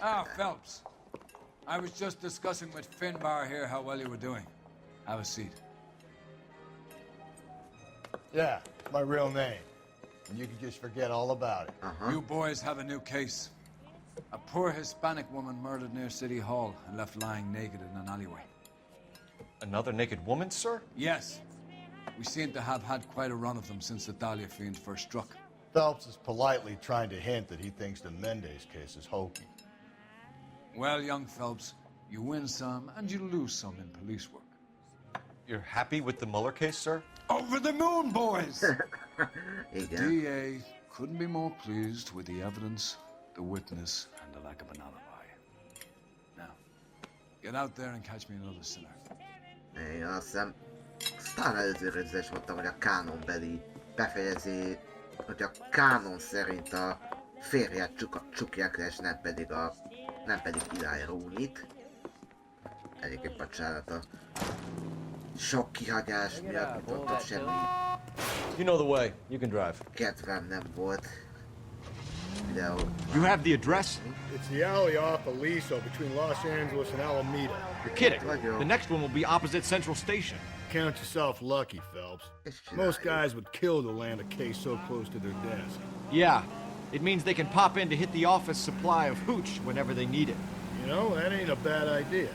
Ah, Phelps. I was just discussing with Finbar here how well you were doing. Have a seat. Yeah, it's my real name. And you can just forget all about it. You boys have a new case. A poor Hispanic woman murdered near City Hall and left lying naked in an alleyway. Another naked woman, sir? Yes. We seem to have had quite a run of them since the Dahlia fiend first struck. Phelps is politely trying to hint that he thinks the Mendez case is hokey. Well, young Phelps, you win some and you lose some in police work. You're happy with the Mueller case, sir? Over the moon, boys! Igen. DA couldn't be more pleased with the evidence, the witness, and the lack of an alibi. Now, get out there and catch me another sinner. Én azt hiszem, talán előző részben is mondtam, hogy a kánonbeli befejezi, hogy a kánon szerint a férjet csukják le, és nem pedig Eli Rooney-t. Egyébként bocsánat a sok kihagyás miatt, mint ott semmi You know the way. You can drive. kedvem nem volt. Videó. You have the address? It's the alley off Aliso between Los Angeles and Alameda. You're kidding. The next one will be opposite Central Station. Count yourself lucky, Phelps. Most guys would kill to land a case so close to their desk. Yeah, it means they can pop in to hit the office supply of hooch whenever they need it. You know, that ain't a bad idea.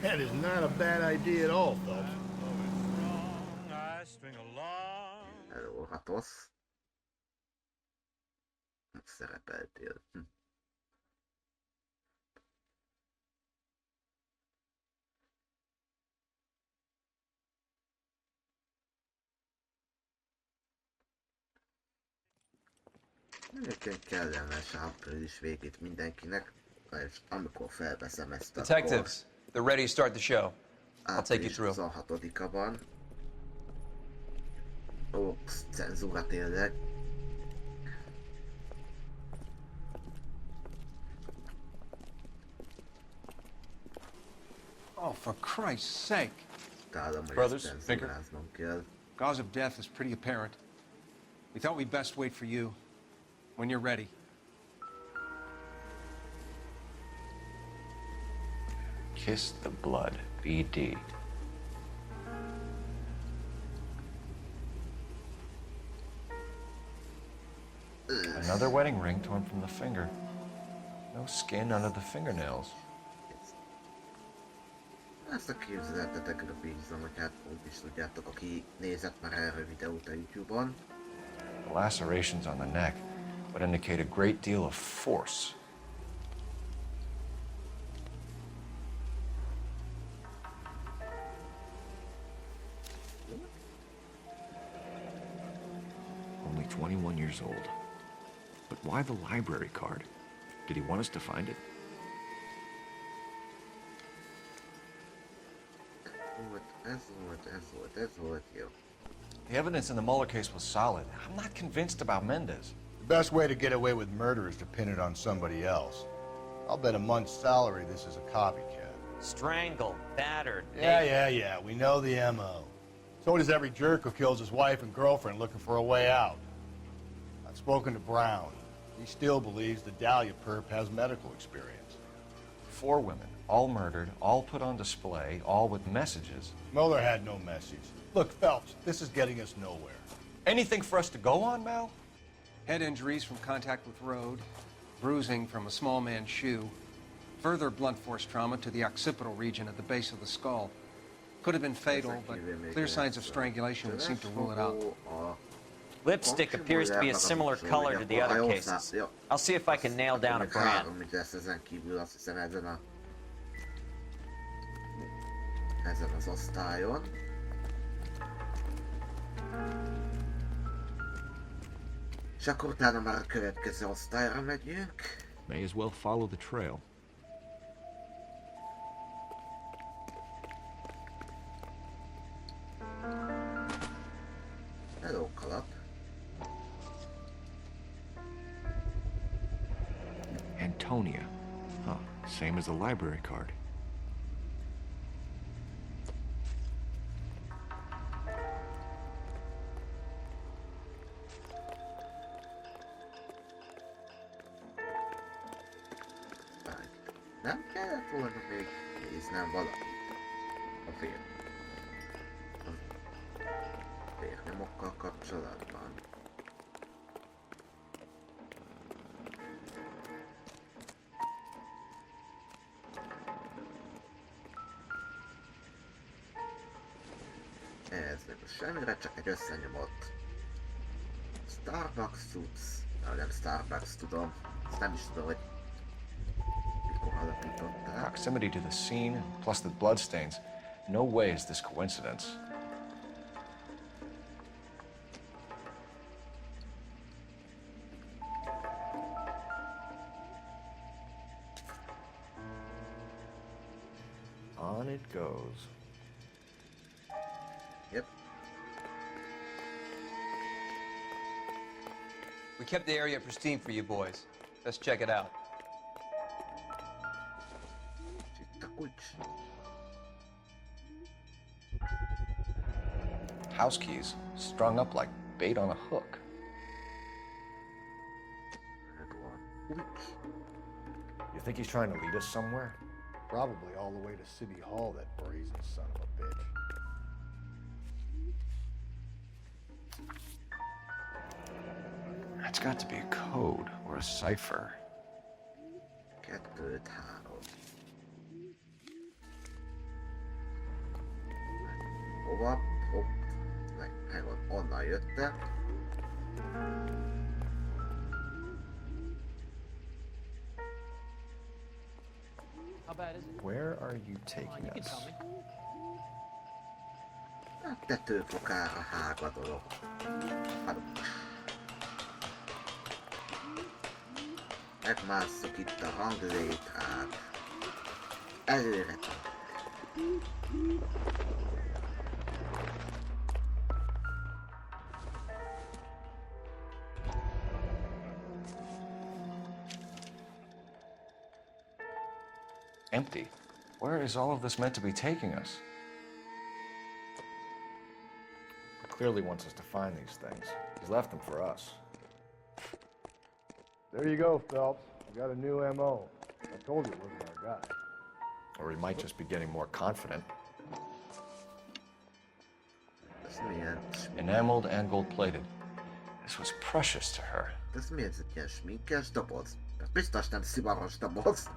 That is not a bad idea at all, Phelps. Hello, Hatosz. Szerepeltél. Egyébként kellemes április végét mindenkinek, és amikor felveszem ezt a Detectives, they're ready to start the show. I'll take you through. 26-a van. Ó, cenzúra tényleg. Oh, for Christ's sake. Találom, hogy Brothers, ezt Finger. cenzúráznom kell. Cause of death is pretty apparent. We thought we'd best wait for you. When you're ready. Kiss the blood. BD. Another wedding ring torn from the finger. No skin under the fingernails. Ezt a képzeletetekre bízom, hogy hát úgy is tudjátok, aki nézett már erre videót a YouTube-on. The lacerations on the neck would indicate a great deal of force. Only 21 years old. But why the library card? Did he want us to find it? Ez volt jó. The evidence in the Mueller case was solid. I'm not convinced about Mendez. The best way to get away with murder is to pin it on somebody else. I'll bet a month's salary this is a copycat. Strangled, battered. Yeah. We know the M.O. So does every jerk who kills his wife and girlfriend looking for a way out. I've spoken to Brown. He still believes the Dahlia perp has medical experience. 4 women, all murdered, all put on display, all with messages. Mueller had no message. Look, Phelps, this is getting us nowhere. Anything for us to go on, Mal? Head injuries from contact with road, bruising from a small man's shoe, further blunt force trauma to the occipital region at the base of the skull. Could have been fatal, but clear signs of strangulation would seem to rule it out. Lipstick appears to be a similar color to the other cases. I'll see if I can nail down a brand. Ezen az osztályon. És akkor utána már a következő osztályra megyünk. May as well follow the trail. Hello, kalap. Antonia. Huh, same as the library card. Nem kellett volna még néznem valamit a vérnyomokkal kapcsolatban. Ez nem semmire, csak egy összenyomott Starbucks cucc. Nem Starbucks, tudom. Ezt nem is tudom, hogy mikor alapították. Proximity to the scene, plus the bloodstains. No way is this coincidence. On it goes. Yep. We kept the area pristine for you boys. Let's check it out. Itt a kulcs. House keys, strung up like bait on a hook. Megvan. Kulcs. You think he's trying to lead us somewhere? Probably all the way to City Hall, that brazen son of a bitch. That's got to be a code or a cipher. 2, 3. Hova? Hopp. Megvan, onnan jöttem. Where are you taking us? A tetőfokára hágadolok. Megmásszuk itt a hanglétrát. Előre. Empty. Where is all of this meant to be taking us? He clearly wants us to find these things. He's left them for us. There you go, Phelps. You got a new M.O. I told you it wasn't our guy. Or he might just be getting more confident. Ez milyen? Enameled and gold-plated. This was precious to her. Ez mi ez egy ilyen sminkes doboz? Biztos nem szivaros doboz.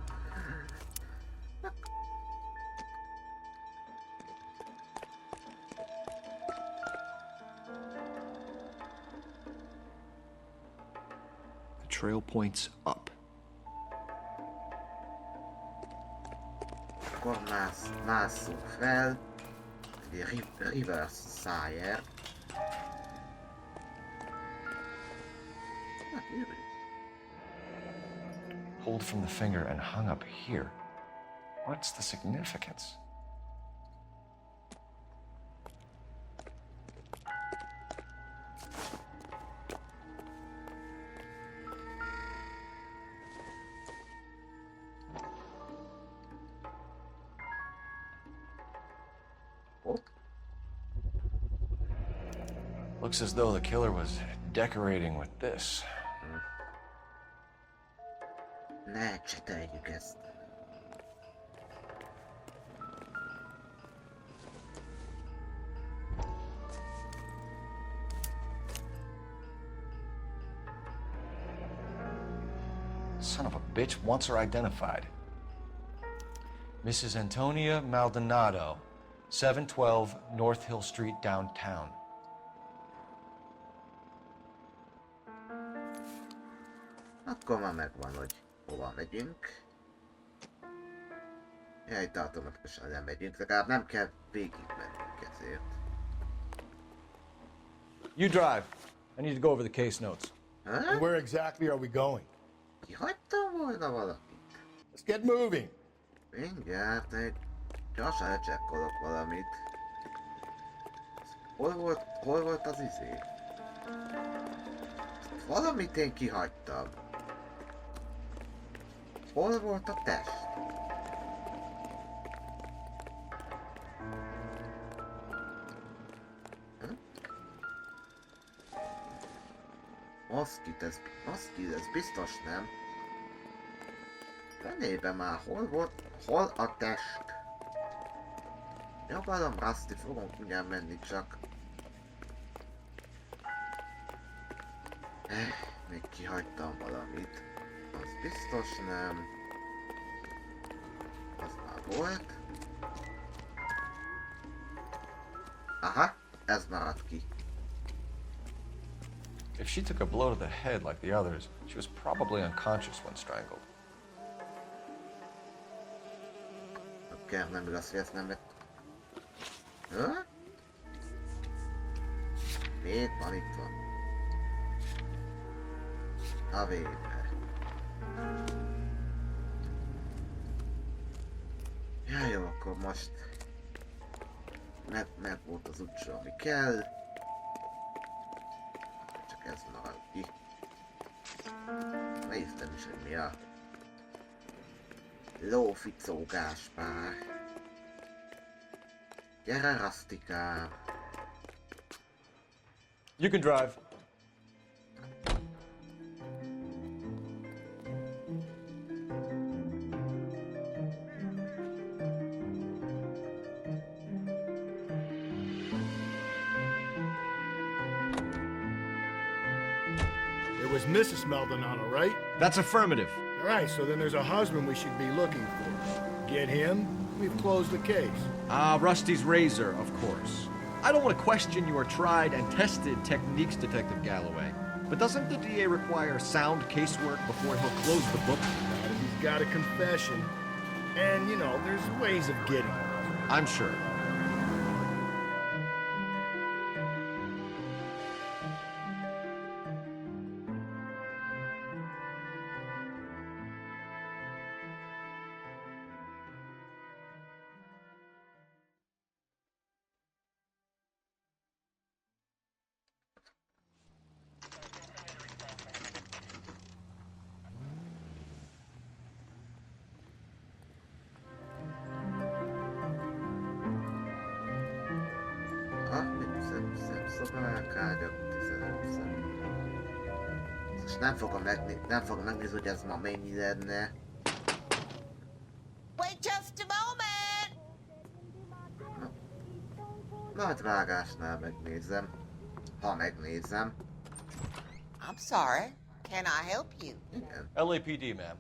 The trail points up. Akkor másszunk fel. Reverse Sire. Hát jövő. Pulled from the finger and hung up here. What's the significance? Looks as though the killer was decorating with this. Ne cseteljük ezt. Son of a bitch wants her identified. Mrs. Antonia Maldonado, 712 North Hill Street, downtown. Akkor már megvan, hogy hova megyünk. Jaj, de automatikusan nem megyünk, legalább nem kell végig mennünk ezért. You drive. I need to go over the case notes. And where exactly are we going? Kihagytam volna valakit. Let's get moving. Mindjárt egy gyorsan lecsekkolok valamit. Hol volt az izé? Valamit én kihagytam. Hol volt a test? Maszkit, ez biztos nem. Nem fenébe már? Hol volt? Hol a test? Jobbadom, Rusty, fogunk mindjárt menni, csak... Még kihagytam valamit. Az biztos nem. Az már volt. Aha, ez maradt ki. If she took a blow to the head like the others, she was probably unconscious when strangled. Oké, nem igaz, hogy ezt nem vett. Még van itt van. A végre. Ja, jó, akkor most meg volt az utcsó, ami kell. Csak ez marad ki. Néztem is, hogy mi a lóficó Gáspár. Gyere, Rustikám. You can drive. It was Mrs. Maldonado, right? That's affirmative. All right, so then there's a husband we should be looking for. Get him, we've closed the case. Rusty's razor, of course. I don't want to question your tried and tested techniques, Detective Galloway. But doesn't the DA require sound casework before he'll close the book? He's got a confession. And, you know, there's ways of getting it. I'm sure. Nem fogom megnézni, hogy ez ma mennyi lenne. Wait just a moment! Nagy vágásnál megnézem. Ha megnézem. I'm sorry. Can I help you? Igen. LAPD, ma'am.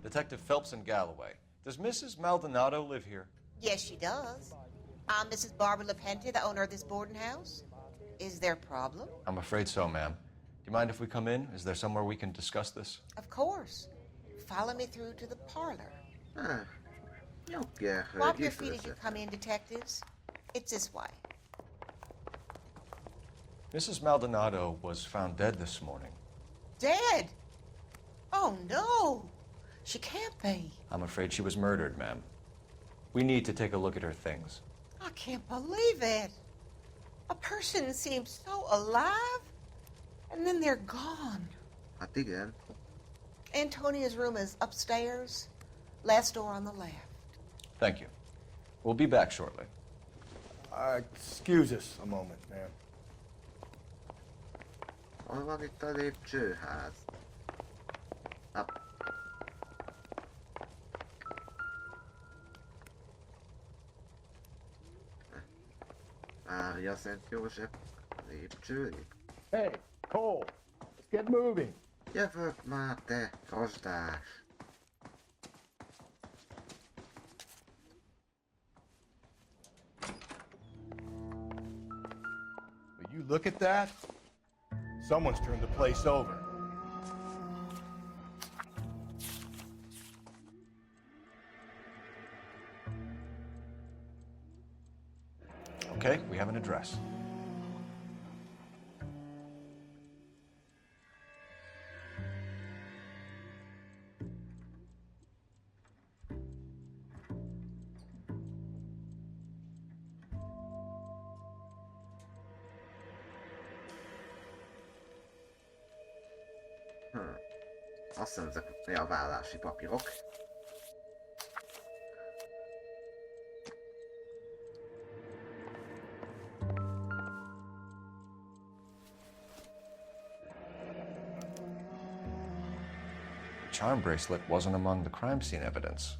Detective Phelps and Galloway. Does Mrs. Maldonado live here? Yes, she does. I'm Mrs. Barbara LaPente, the owner of this boarding house. Is there a problem? I'm afraid so, ma'am. Do you mind if we come in? Is there somewhere we can discuss this? Of course. Follow me through to the parlor. Jó, Wipe your feet as you come in, detectives. It's this way. Mrs. Maldonado was found dead this morning. Dead? Oh, no. She can't be. I'm afraid she was murdered, ma'am. We need to take a look at her things. I can't believe it. A person seems so alive, and then they're gone. Hát igen. Antonia's room is upstairs, last door on the left. Thank you. We'll be back shortly. Excuse us a moment, ma'am. Hol van itt a lépcsőház? Hopp. Mária Szent József lépcső. Hey, Cole, let's get moving. Jövök már, te rozsdás. Will you look at that? Someone's turned the place over. Okay, we have an address. Azt hiszem, ezek a vállási papírok. charm bracelet wasn't among the crime scene evidence.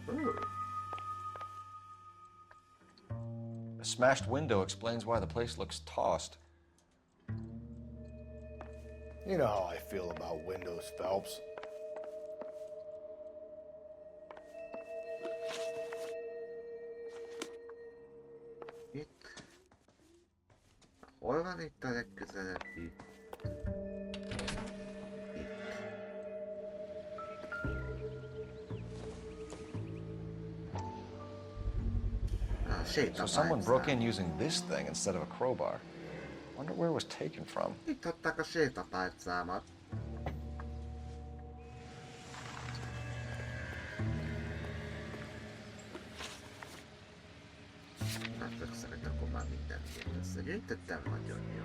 Ooh. The smashed window explains why the place looks tossed. You know how I feel about windows, Phelps. Itt. Hol van itt a legközelebbi? Itt. So someone broke in using this thing instead of a crowbar. Wonder where it was taken from. Itt adták a sétapálcámat. Hát ezek szerint akkor már mindent összegyűjtöttem, nagyon jó.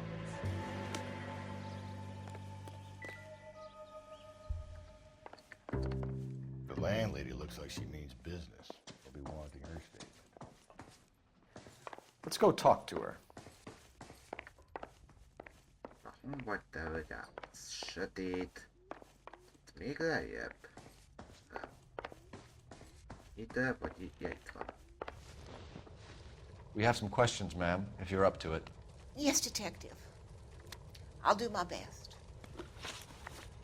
The landlady looks like she means business. I'll be wanting her statement. Let's go talk to her. Na, hon vagy te, hölgyám? Sötét. Itt még lejjebb. Ide, vagy itt van. We have some questions, ma'am, if you're up to it. Yes, Detective. I'll do my best.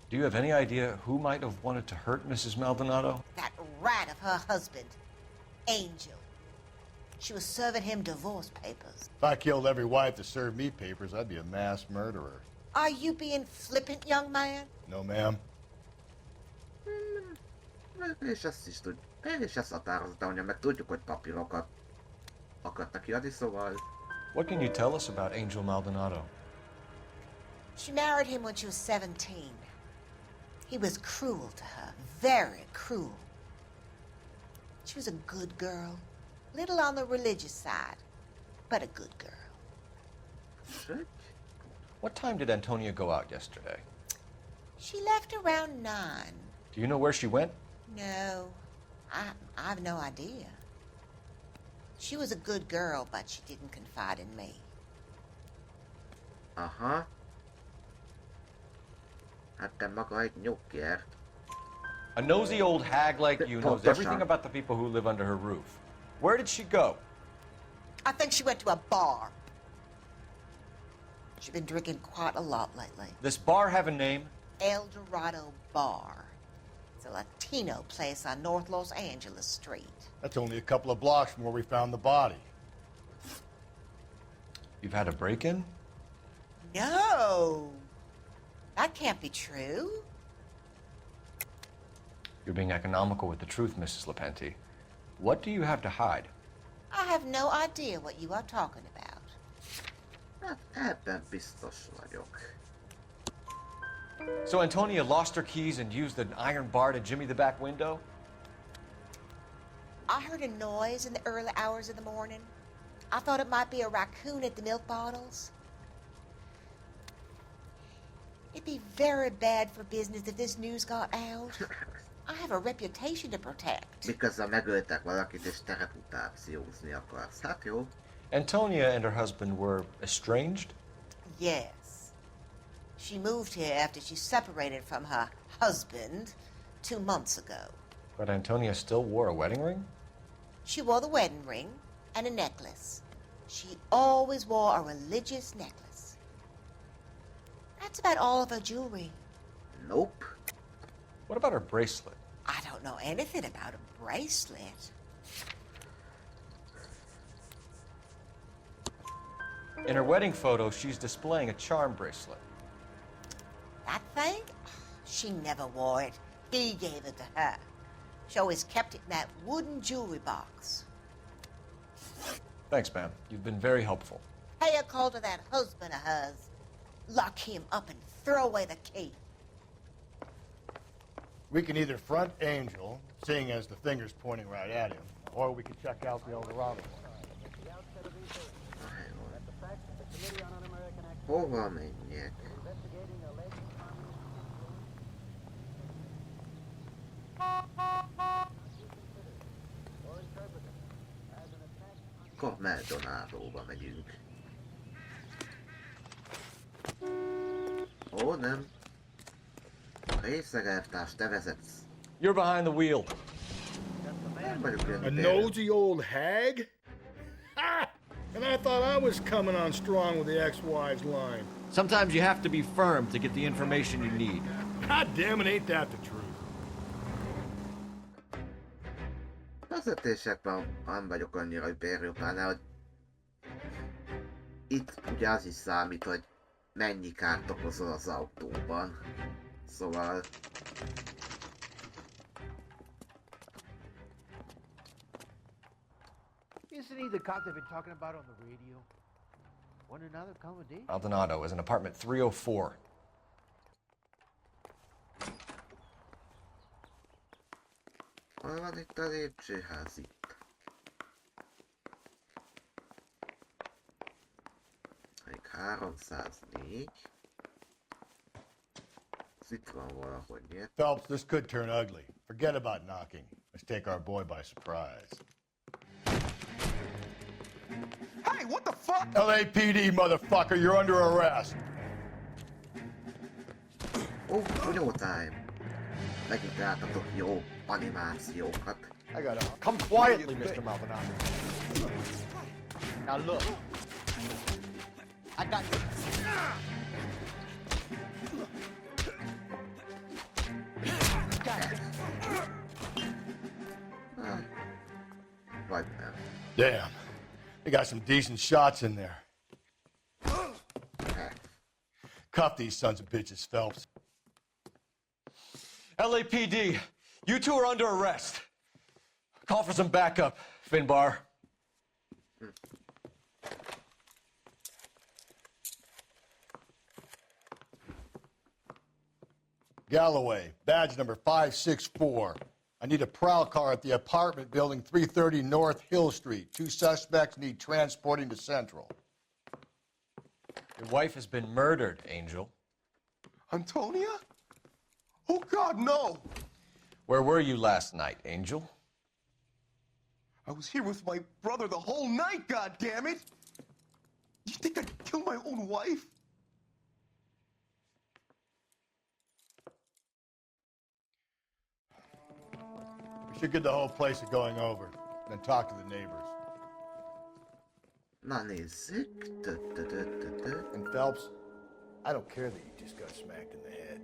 Do you have any idea who might have wanted to hurt Mrs. Maldonado? That rat of her husband, Angel. She was serving him divorce papers. If I killed every wife that served me papers, I'd be a mass murderer. Are you being flippant, young man? No, ma'am. És ezt is tud. És ezt határozta, hogy meg tudjuk, hogy papírokat akartak kiadni, szóval... What can you tell us about Angel Maldonado? She married him when she was 17. He was cruel to her, very cruel. She was a good girl, little on the religious side, but a good girl. Sőt? What time did Antonia go out yesterday? She left around 9. Do you know where she went? No, I've no idea. She was a good girl, but she didn't confide in me. Aha. Hát te maga egy nyugkért. A nosy old hag like you knows everything about the people who live under her roof. Where did she go? I think she went to a bar. She's been drinking quite a lot lately. This bar have a name? El Dorado Bar. It's a Latino place on North Los Angeles Street. That's only a couple of blocks from where we found the body. You've had a break-in? No! That can't be true. You're being economical with the truth, Mrs. Lepenti. What do you have to hide? I have no idea what you are talking about. Hát ebben biztos vagyok. So Antonia lost her keys and used an iron bar to jimmy the back window? I heard a noise in the early hours of the morning. I thought it might be a raccoon at the milk bottles. It'd be very bad for business if this news got out. I have a reputation to protect. Miközben megöltek valakit és te reputációzni akarsz. Hát jó. Antonia and her husband were estranged? Yes. She moved here after she separated from her husband 2 months ago. But Antonia still wore a wedding ring? She wore the wedding ring and a necklace. She always wore a religious necklace. That's about all of her jewelry. Nope. What about her bracelet? I don't know anything about a bracelet. In her wedding photo, she's displaying a charm bracelet. That thing? She never wore it. He gave it to her. She always kept it in that wooden jewelry box. Thanks, ma'am. You've been very helpful. Pay a call to that husband of hers. Lock him up and throw away the key. We can either front Angel, seeing as the finger's pointing right at him, or we can check out the El Dorado one. Hova menjek? Akkor Maldonadóba megyünk. Ó, nem. Részegelvtárs, te vezetsz. You're behind the wheel. Nem vagyok ilyen A tényleg. nosy old hag? Ha! And I thought I was coming on strong with the ex-wives line. Sometimes you have to be firm to get the information you need. God damn it, ain't that the truth? Vezetésekben nem vagyok annyira überjó, pláne, hogy itt ugye az is számít, hogy mennyi kárt okozol az autóban. Szóval... Isn't he the cop they've been talking about on the radio? Want another accommodation? Maldonado is in apartment 304. Hol van itt a lépcsőház itt? Még 304. Ez itt van valahogy, miért? Phelps, this could turn ugly. Forget about knocking. Let's take our boy by surprise. Hey, what the fuck? LAPD, motherfucker, you're under arrest. Ó, jó time. Megint láttatok jó animációkat. I gotta... Come quietly, Mr. Maldonado. Now look. I got you. Vagy nem. Damn. They got some decent shots in there. Cuff these sons of bitches, Phelps. LAPD, you two are under arrest. Call for some backup, Finbar. Galloway, badge number 564. I need a prowl car at the apartment building 330 North Hill Street. 2 suspects need transporting to Central. Your wife has been murdered, Angel. Antonia? Oh, God, no! Where were you last night, Angel? I was here with my brother the whole night, goddammit! You think I'd kill my own wife? We should get the whole place a going over, then talk to the neighbors. Na nézzük. And Phelps, I don't care that you just got smacked in the head.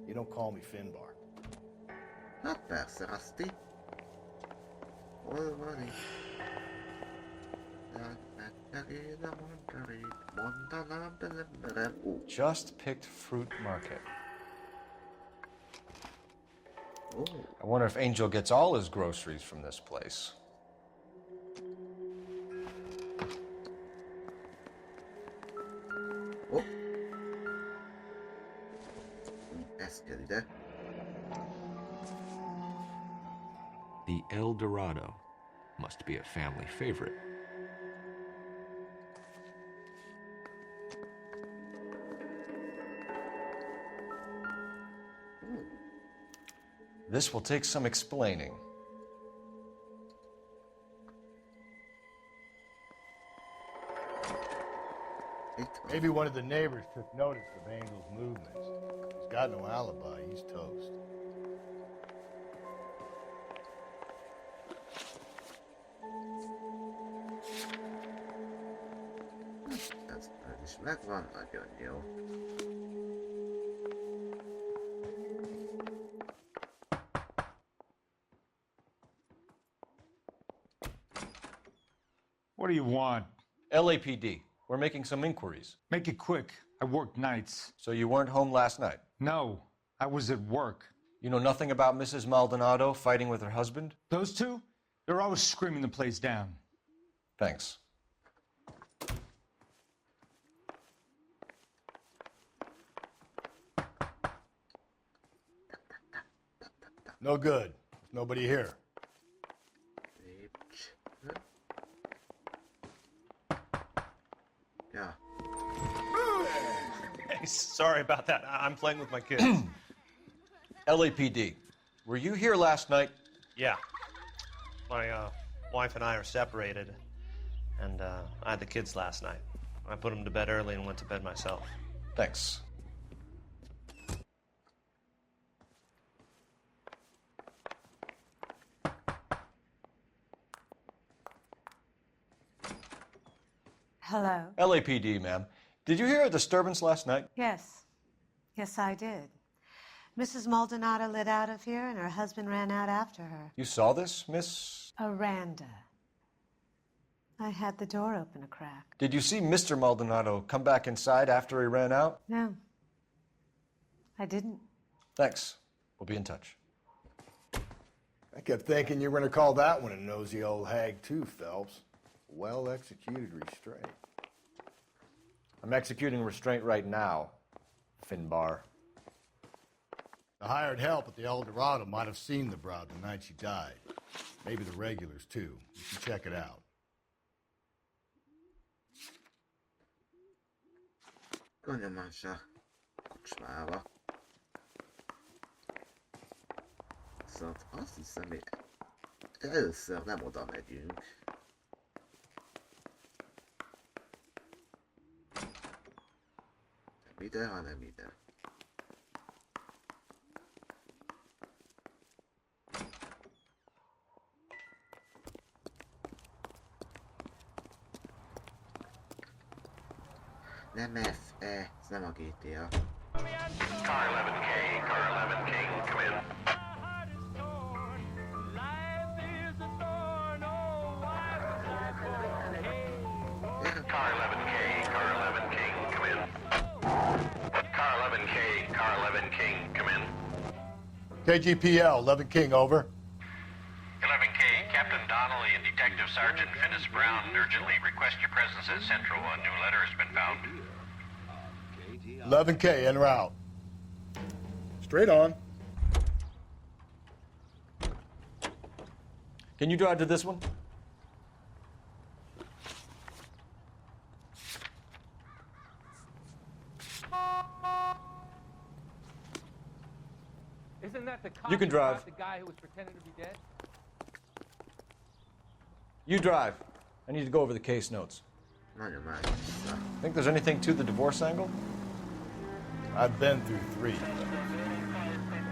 You don't call me Finbar. Hát persze, Rusty. Hol van itt? Mondanám, de nem merem. Ó, Just picked Fruit Market. ó. I wonder if Angel gets all his groceries from this place. Ó. Ez kell ide. The El Dorado must be a family favorite. This will take some explaining. Maybe one of the neighbors took notice of Angel's movements. He's got no alibi. He's toast. Ez is megvan, nagyon jó. What do you want? LAPD, we're making some inquiries. Make it quick. I work nights. So you weren't home last night? No, I was at work. You know nothing about Mrs. Maldonado fighting with her husband? Those two? They're always screaming the place down. Thanks. No good. There's nobody here. Yeah. Hey, sorry about that. I'm playing with my kids. LAPD, were you here last night? Yeah. My wife and I are separated, and I had the kids last night. I put them to bed early and went to bed myself. Thanks. Hello. LAPD, ma'am. Did you hear a disturbance last night? Yes. Yes, I did. Mrs. Maldonado lit out of here, and her husband ran out after her. You saw this, Miss? Aranda. I had the door open a crack. Did you see Mr. Maldonado come back inside after he ran out? No. I didn't. Thanks. We'll be in touch. I kept thinking you were going to call that one a nosy old hag too, Phelps. Well-executed restraint. I'm executing restraint right now, Finbar. The hired help at the El Dorado might have seen the broad the night she died. Maybe the regulars, too. You should check it out. Gondolom kocsmába. Szóval azt hiszem, hogy először nem oda megyünk. Nem ide, hanem ide. Nem FE, ez nem a GTA. Car 11K, Car 11K, come in. Car 11K, Car 11 King, come in. Car 11K, Car 11 King, come in. KGPL, 11 King, over. 11K, Captain Donnelly and Detective Sergeant Finnis Brown urgently request your presence at Central. A new letter has been found. 11K, en route. Straight on. Can you drive to this one? Isn't that the cop You can drive. the guy who was pretending to be dead? You drive. I need to go over the case notes. Think there's anything to the divorce angle? I've been through 3.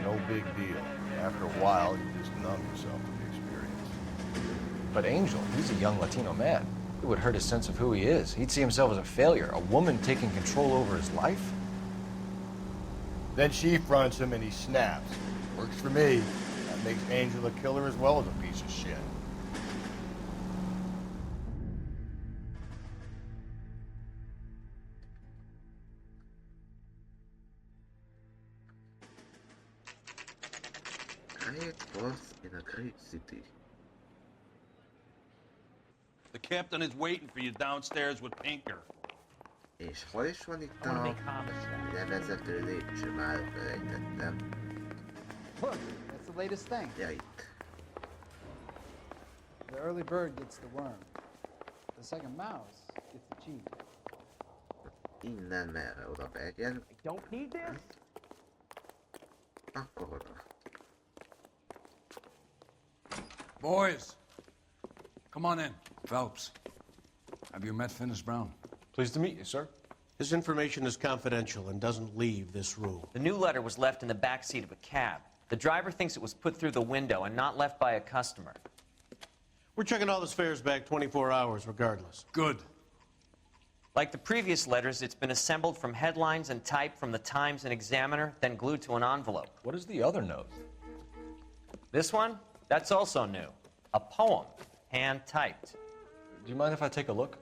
No big deal. After a while, you just numb yourself to the experience. But Angel, he's a young Latino man. It would hurt his sense of who he is. He'd see himself as a failure, a woman taking control over his life. Then she fronts him and he snaps. Works for me. That makes Angel a killer as well as a piece of shit. Great boss in a great city. The captain is waiting for you downstairs with Pinker. És hol is van itt a levezető lépcső? Már felejtettem. Look, that's the latest thing. Ja, itt. The early bird gets the worm. The second mouse gets the cheese. Innen merre oda begyen? Don't need this? Akkor oda. Boys, come on in. Phelps, have you met Finnis Brown? Pleased to meet you, sir. His information is confidential and doesn't leave this room. The new letter was left in the back seat of a cab. The driver thinks it was put through the window and not left by a customer. We're checking all his fares back 24 hours regardless. Good. Like the previous letters, it's been assembled from headlines and typed from the Times and Examiner, then glued to an envelope. What is the other note? This one? That's also new. A poem, hand-typed. Do you mind if I take a look?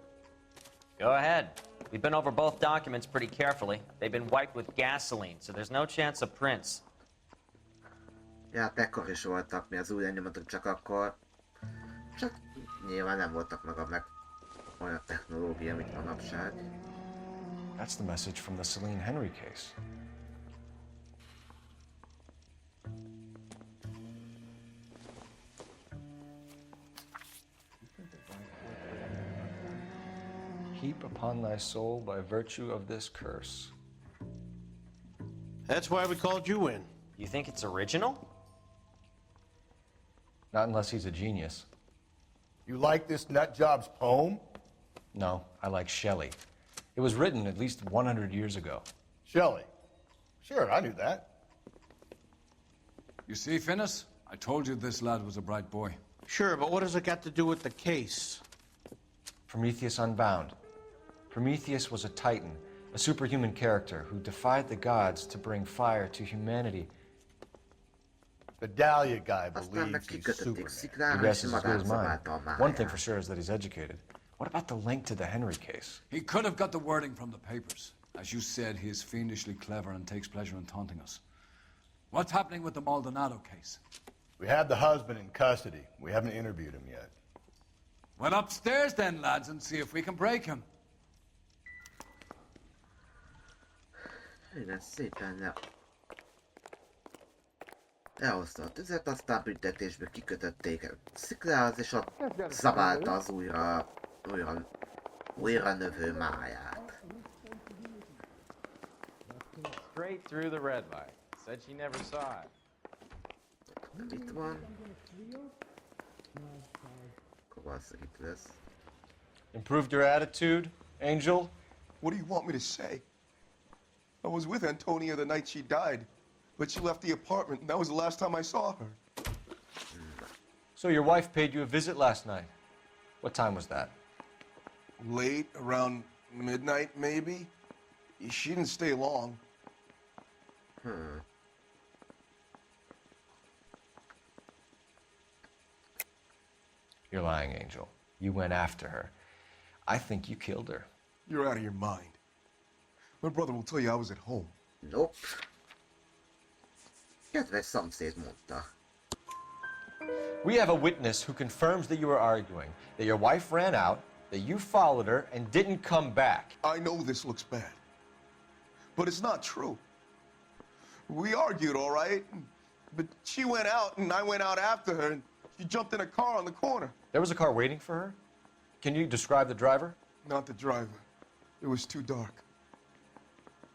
Go ahead. We've been over both documents pretty carefully. They've been wiped with gasoline, so there's no chance of prints. Ja, hát ekkor is voltak mi az új lenyomatok, csak akkor... Csak nyilván nem voltak meg olyan technológia, mint manapság. That's the message from the Celine Henry case. Heap upon thy soul by virtue of this curse. That's why we called you in. You think it's original? Not unless he's a genius. You like this nutjob's poem? No, I like Shelley. It was written at least 100 years ago. Shelley? Sure, I knew that. You see, Finnis? I told you this lad was a bright boy. Sure, but what has it got to do with the case? Prometheus Unbound. Prometheus was a titan, a superhuman character who defied the gods to bring fire to humanity. The Dahlia guy Aztán meg believes he's kikötötték Superman. sziklára, Your és guess is as good as mine. magánzabálta a One thing máját. for sure is that he's educated. What about the link to the Henry case? He could have got the wording from the papers. As you said, he is fiendishly clever and takes pleasure in taunting us. What's happening with the Maldonado case? We have the husband in custody. We haven't interviewed him yet. Well, upstairs then, lads, and see if we can break him. Igen, szépen lehozta a tüzet, aztán büntetésből kikötötték sziklához, és ott zabálta az újra növő máját. Straight through the red light. Said she never saw it. Nem itt van. Akkor valószínűleg itt lesz. Improved your attitude, Angel? What do you want me to say? I was with Antonia the night she died, but she left the apartment, and that was the last time I saw her. So your wife paid you a visit last night. What time was that? Late, around midnight, maybe? She didn't stay long. You're lying, Angel. You went after her. I think you killed her. You're out of your mind. My brother will tell you I was at home. Nope. Kedves szomszéd mondta. We have a witness who confirms that you were arguing, that your wife ran out, that you followed her and didn't come back. I know this looks bad, but it's not true. We argued, all right, but she went out and I went out after her and she jumped in a car on the corner. There was a car waiting for her? Can you describe the driver? Not the driver. It was too dark.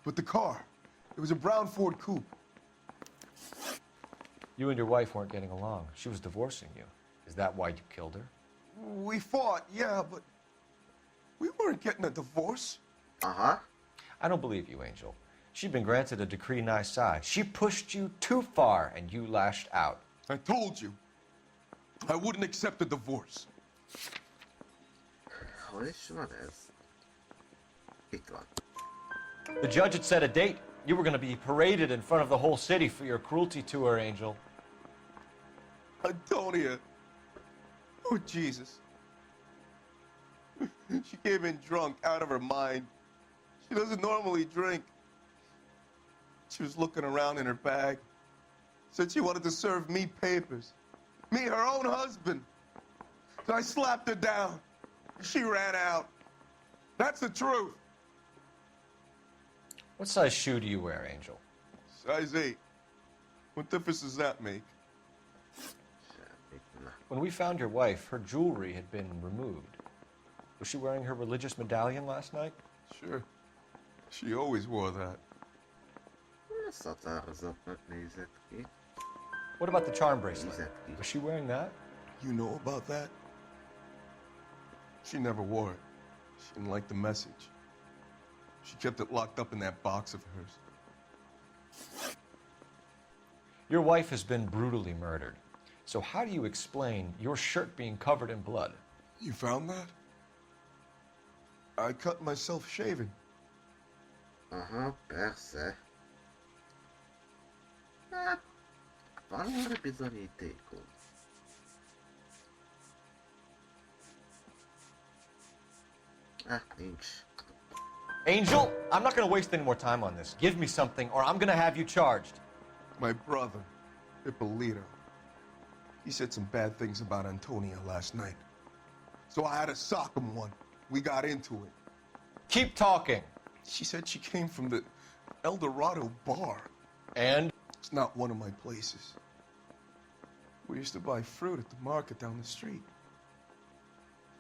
But the car, it was a brown Ford coupe. You and your wife weren't getting along. She was divorcing you. Is that why you killed her? We fought, yeah, but we weren't getting a divorce. Uh-huh. I don't believe you, Angel. She'd been granted a decree nisi. She pushed you too far and you lashed out. I told you. I wouldn't accept a divorce. Hol is van ez? Itt van. The judge had set a date. You were going to be paraded in front of the whole city for your cruelty to her, Angel. Antonia. Oh, Jesus. She came in drunk, out of her mind. She doesn't normally drink. She was looking around in her bag. Said she wanted to serve me papers. Me, her own husband. So I slapped her down. She ran out. That's the truth. What size shoe do you wear, Angel? Size 8. What difference does that make? When we found your wife, her jewelry had been removed. Was she wearing her religious medallion last night? Sure. She always wore that. Szatározottnak nézett ki. What about the charm bracelet? Was she wearing that? You know about that? She never wore it. She didn't like the message. She kept it locked up in that box of hers. Your wife has been brutally murdered. So how do you explain your shirt being covered in blood? You found that? I cut myself shaving. Aha, persze. Hát, van erre bizonyítékunk. Nincs. Angel, I'm not going to waste any more time on this. Give me something or I'm going to have you charged. My brother, Ippolito, he said some bad things about Antonia last night. So I had to sock him one. We got into it. Keep talking. She said she came from the El Dorado bar. And? It's not one of my places. We used to buy fruit at the market down the street.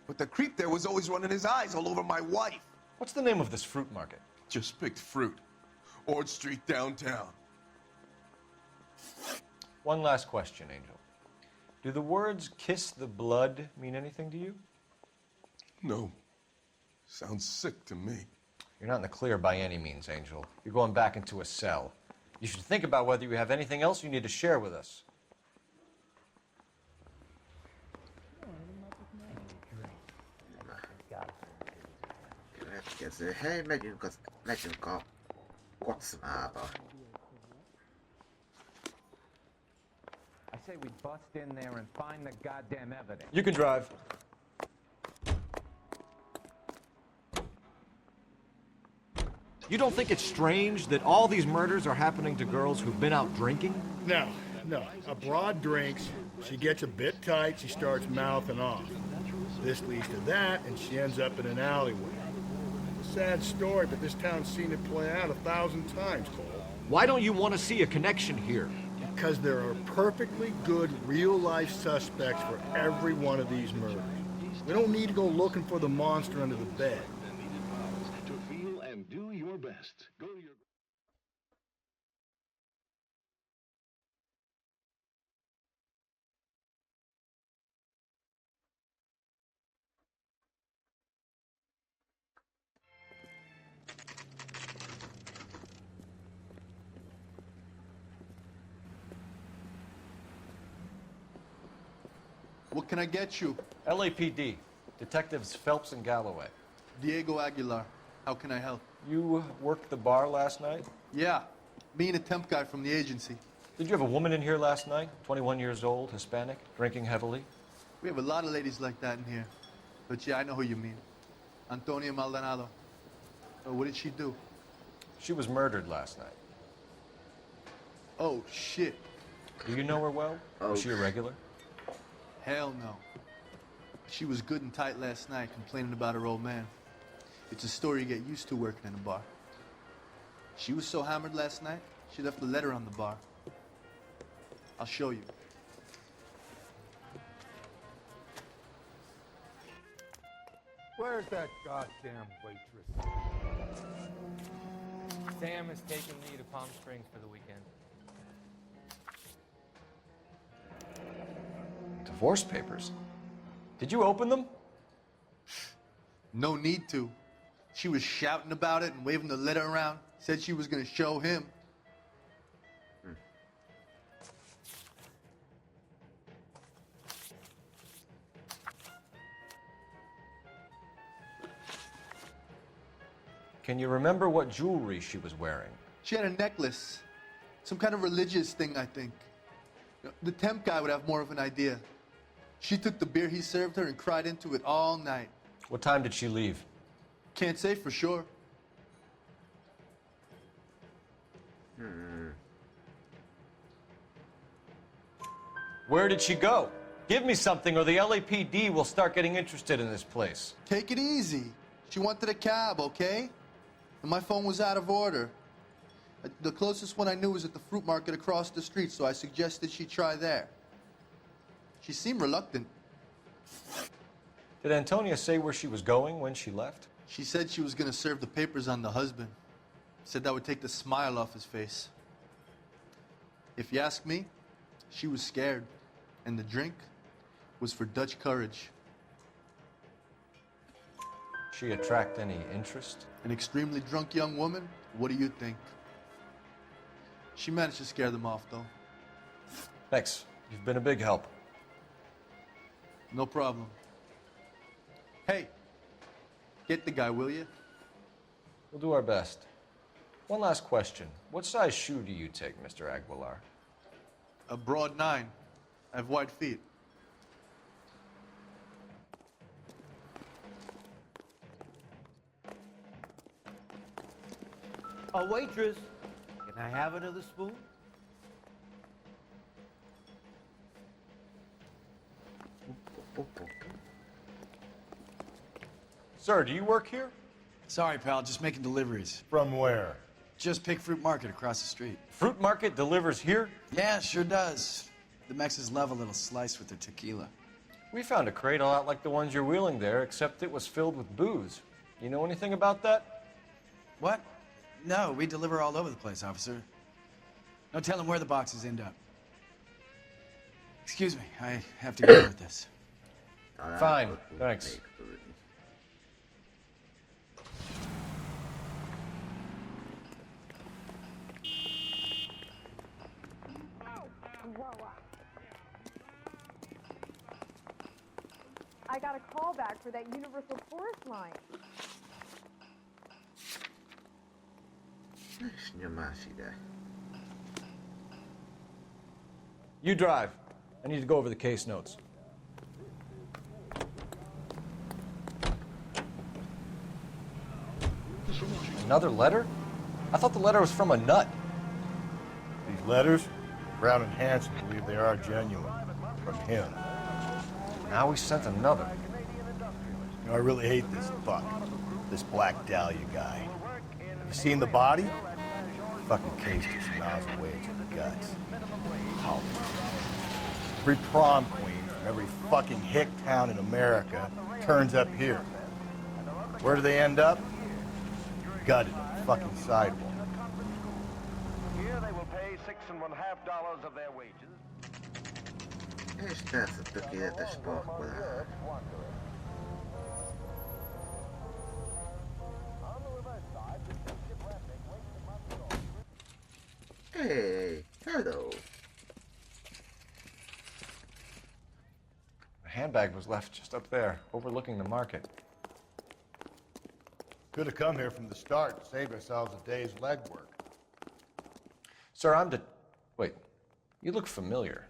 But the creep there was always running his eyes all over my wife. What's the name of this fruit market? Just picked fruit. Ord Street downtown. One last question, Angel. Do the words kiss the blood mean anything to you? No. Sounds sick to me. You're not in the clear by any means, Angel. You're going back into a cell. You should think about whether you have anything else you need to share with us. Következő hely, megyünk a kocsmába. I say we bust in there and find the goddamn evidence. You can drive. You don't think it's strange that all these murders are happening to girls who've been out drinking? No. A broad drinks, she gets a bit tight, she starts mouthing off. This leads to that, and she ends up in an alleyway. It's a sad story, but this town's seen it play out 1,000 times, Cole. Why don't you want to see a connection here? Because there are perfectly good real-life suspects for every one of these murders. We don't need to go looking for the monster under the bed. To feel and do your best. Go to your... What can I get you? LAPD. Detectives Phelps and Galloway. Diego Aguilar. How can I help? You worked the bar last night? Yeah. Me and a temp guy from the agency. Did you have a woman in here last night? 21 years old, Hispanic, drinking heavily? We have a lot of ladies like that in here. But yeah, I know who you mean. Antonia Maldonado. What did she do? She was murdered last night. Oh, shit. Do you know her well? Was she a regular? Hell no. She was good and tight last night, complaining about her old man. It's a story you get used to working in a bar. She was so hammered last night, she left a letter on the bar. I'll show you. Where's that goddamn waitress? Sam is taking me to Palm Springs for the weekend. Divorce papers? Did you open them? No need to. She was shouting about it and waving the letter around. Said she was gonna show him. Can you remember what jewelry she was wearing? She had a necklace. Some kind of religious thing, I think. The temp guy would have more of an idea. She took the beer he served her and cried into it all night. What time did she leave? Can't say for sure. Where did she go? Give me something or the LAPD will start getting interested in this place. Take it easy. She wanted a cab, okay? And my phone was out of order. The closest one I knew was at the fruit market across the street, so I suggested she try there. She seemed reluctant. Did Antonia say where she was going when she left? She said she was going to serve the papers on the husband. Said that would take the smile off his face. If you ask me, she was scared. And the drink was for Dutch courage. She attract any interest? An extremely drunk young woman? What do you think? She managed to scare them off, though. Thanks. You've been a big help. No problem. Hey, get the guy, will you? We'll do our best. One last question. What size shoe do you take, Mr. Aguilar? A broad 9. I have wide feet. A waitress. Can I have another spoon? Sir, do you work here? Sorry, pal, just making deliveries. From where? Just Pick Fruit Market across the street. Fruit Market delivers here? Yeah, sure does. The Mexes love a little slice with their tequila. We found a crate a lot like the ones you're wheeling there, except it was filled with booze. You know anything about that? What? No, we deliver all over the place, officer. No telling where the boxes end up. Excuse me, I have to go with this. Fine, thanks. I got a call back for that Universal Forest line. És nyomás ide. You drive. I need to go over the case notes. Another letter? I thought the letter was from a nut. These letters, Brown and Hanson believe they are genuine. From him. Now he sent another. You know, I really hate this fuck. This Black Dahlia guy. You seen the body? Fucking case just gnaws away at your guts. How? Every prom queen from every fucking hick town in America turns up here. Where do they end up? Gutted on the fucking sidewalk. Here they will pay $6.50 of their wages. És persze tökéletes parkolás. Hey, hello. The handbag was left just up there, overlooking the market. Could have come here from the start and saved ourselves a day's legwork. Sir, Wait, you look familiar.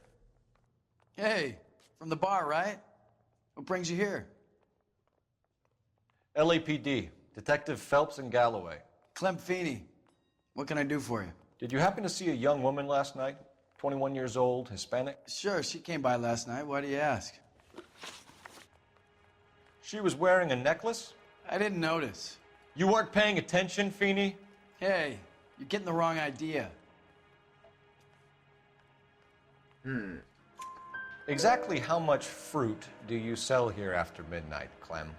Hey, from the bar, right? What brings you here? LAPD, Detective Phelps and Galloway. Clem Feeney. What can I do for you? Did you happen to see a young woman last night? 21 years old, Hispanic? Sure, she came by last night. Why do you ask? She was wearing a necklace? I didn't notice. You weren't paying attention, Feeney? Hey, you're getting the wrong idea. Exactly how much fruit do you sell here after midnight, Clem?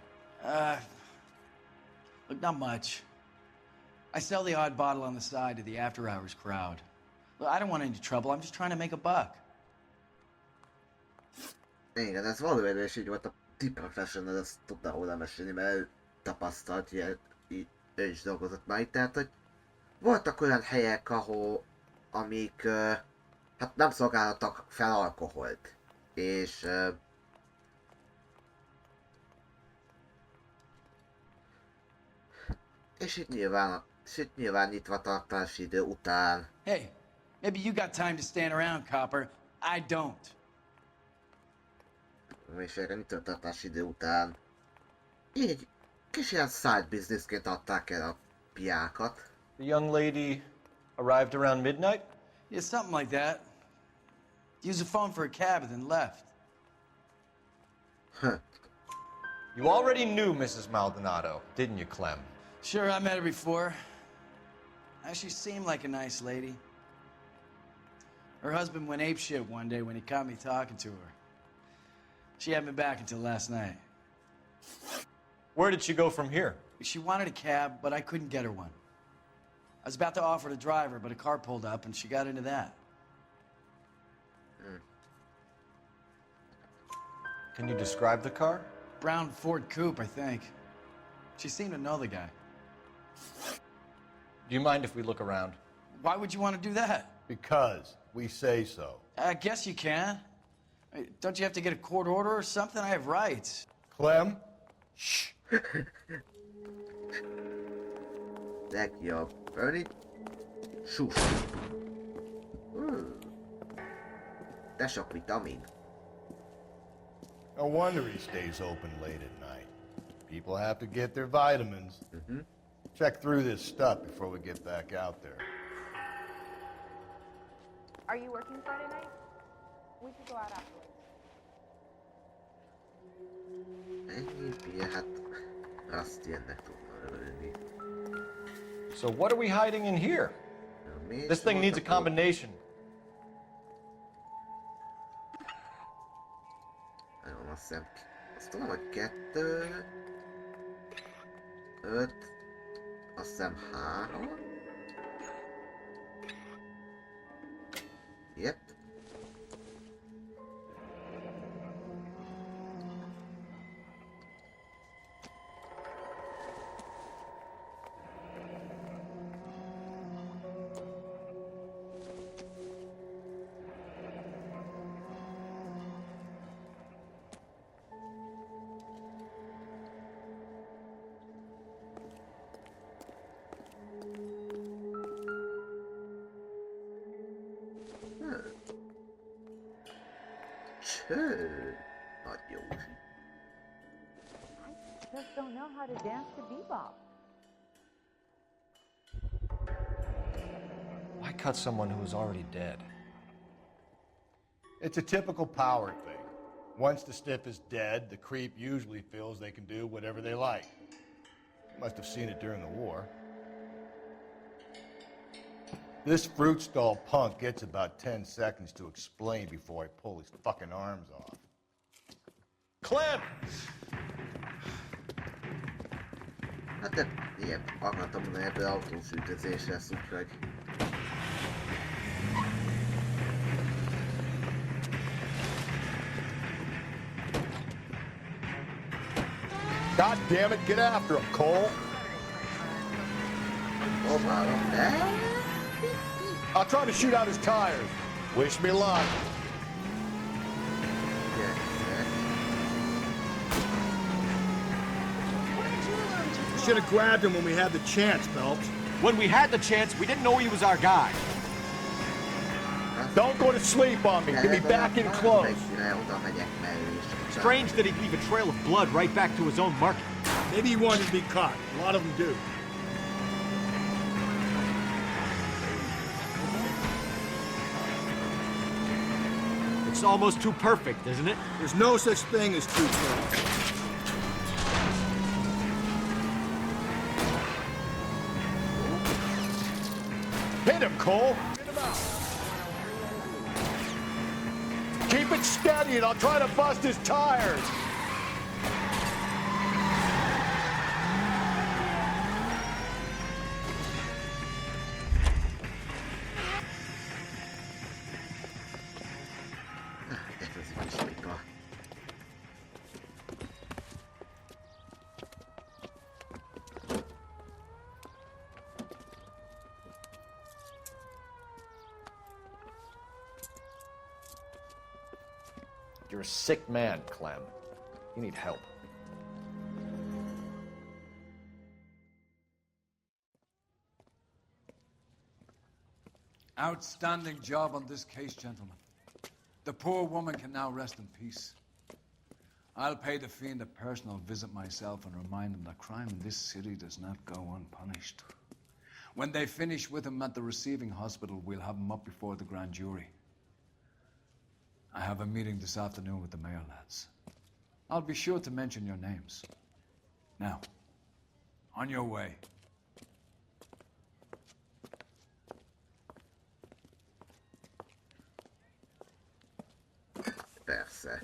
Look, not much. I sell the odd bottle on the side to the after-hours crowd. Look, I don't want any trouble. I'm just trying to make a buck. Igen, ez valójában is így volt, a T-Professional, ezt tudna róla mesélni, mert ő tapasztalt, így ő is dolgozott már itt, tehát hogy voltak olyan helyek, amik hát nem szolgáltattak fel alkoholt, és itt nyilván nyitva tartási idő után. Hey, maybe you got time to stand around, copper. I don't. És erre nyitva tartási idő után így kis ilyen side businessként adták el a piákat. The young lady arrived around midnight? Yeah, something like that. Used the phone for a cab and then left. You already knew Mrs. Maldonado, didn't you, Clem? Sure, I met her before. She seemed like a nice lady. Her husband went apeshit one day when he caught me talking to her. She had me back until last night. Where did she go from here? She wanted a cab, but I couldn't get her one. I was about to offer to drive her, but a car pulled up and she got into that. Can you describe the car? Brown Ford Coupe, I think. She seemed to know the guy. Do you mind if we look around? Why would you want to do that? Because we say so. I guess you can. Don't you have to get a court order or something? I have rights. Clem? Shh. Legjobb. Ernie? Sus. De sok vitamin. No wonder he stays open late at night. People have to get their vitamins. Check through this stuff before we get back out there. Are you working Friday night? We could go out afterwards. Ennyi bia, hát azt ilyennek tudna örülni. So what are we hiding in here? This thing needs a combination. Nagyon azt tudom, hogy 2, 5, azt hiszem 3. Yep. Nagy Józsi. I just don't know how to dance to bebop. Why cut someone who was already dead? It's a typical power thing. Once the stiff is dead, the creep usually feels they can do whatever they like. Must have seen it during the war. This fruit stall punk gets about 10 seconds to explain before I pull his fucking arms off. Clem! Hát ilyen akartam mondani, ebből autósütözés lesz, úgyhogy... God damn it, get after him, Cole! I'll try to shoot out his tires. Wish me luck. Should have grabbed him when we had the chance, Phelps. When we had the chance, we didn't know he was our guy. Don't go to sleep on me. Get me back in close. Strange that he'd leave a trail of blood right back to his own market. Maybe he wanted to be caught. A lot of them do. It's almost too perfect, isn't it? There's no such thing as too perfect. Hit him, Cole. Get him out. Keep it steady and I'll try to bust his tires. You're a sick man, Clem. You need help. Outstanding job on this case, gentlemen. The poor woman can now rest in peace. I'll pay the fiend a personal visit myself and remind him that crime in this city does not go unpunished. When they finish with him at the receiving hospital, we'll have him up before the grand jury. I have a meeting this afternoon with the mayor lads. I'll be sure to mention your names. Now, on your way. Persze.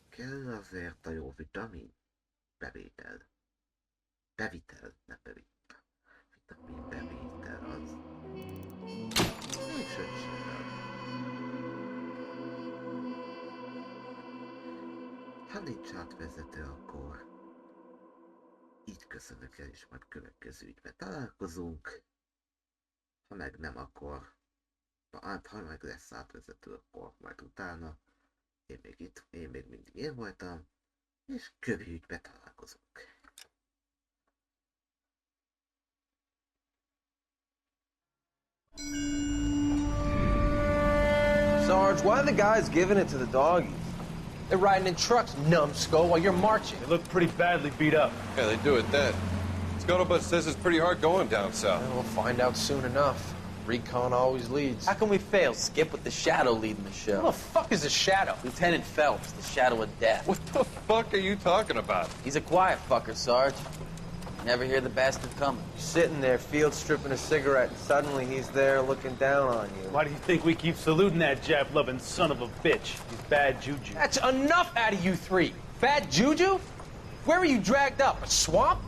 Kell azért a jó vitamin bevétel. Bevitel, nem bevitel. Vitamin bevétel az. Nincs ötségem. Ha nincs átvezető, akkor így köszönök el, és majd következő ügyben találkozunk. Ha meg nem, akkor ha meg lesz átvezető, akkor majd utána. Én még mindig én voltam, és kövi ügyben találkozunk. Sarge, why are the guys giving it to the doggies? They're riding in trucks, numbskull, while you're marching. They look pretty badly beat up. Yeah, they do at that. Scuttlebutt says it's pretty hard going down south. Well, we'll find out soon enough. Recon always leads. How can we fail, Skip, with the Shadow leading the show? Who the fuck is the Shadow? Lieutenant Phelps, the Shadow of Death. What the fuck are you talking about? He's a quiet fucker, Sarge. You never hear the bastard coming. You're sitting there, field stripping a cigarette, and suddenly he's there looking down on you. Why do you think we keep saluting that Jap-loving son of a bitch? He's bad juju. That's enough out of you three. Bad juju? Where were you dragged up? A swamp?